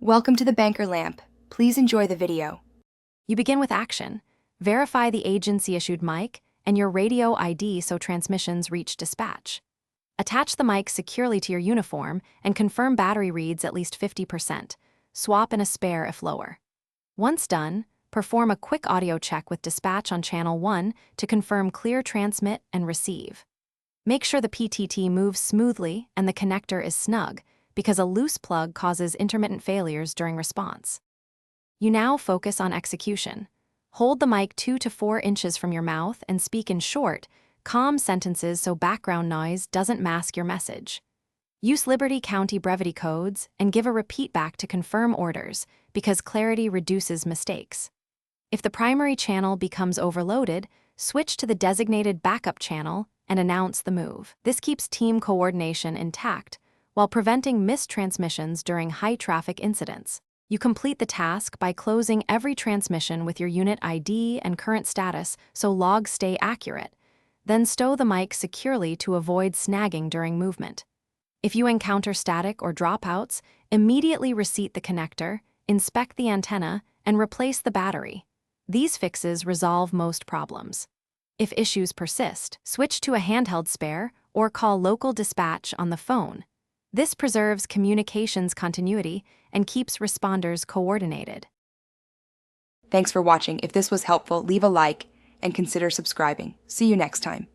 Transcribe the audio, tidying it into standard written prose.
Welcome to the Banker Lamp. Please enjoy the video. You begin with action. Verify the agency-issued mic and your radio ID so transmissions reach dispatch. Attach the mic securely to your uniform and confirm battery reads at least 50%. Swap in a spare if lower. Once done, perform a quick audio check with dispatch on channel 1 to confirm clear transmit and receive. Make sure the PTT moves smoothly and the connector is snug, because a loose plug causes intermittent failures during response. You now focus on execution. Hold the mic 2 to 4 inches from your mouth and speak in short, calm sentences so background noise doesn't mask your message. Use Liberty County brevity codes and give a repeat back to confirm orders, because clarity reduces mistakes. If the primary channel becomes overloaded, switch to the designated backup channel and announce the move. This keeps team coordination intact while preventing missed transmissions during high-traffic incidents. You complete the task by closing every transmission with your unit ID and current status so logs stay accurate. Then stow the mic securely to avoid snagging during movement. If you encounter static or dropouts, immediately reseat the connector, inspect the antenna, and replace the battery. These fixes resolve most problems. If issues persist, switch to a handheld spare or call local dispatch on the phone. This preserves communications continuity and keeps responders coordinated. Thanks for watching. If this was helpful, leave a like and consider subscribing. See you next time.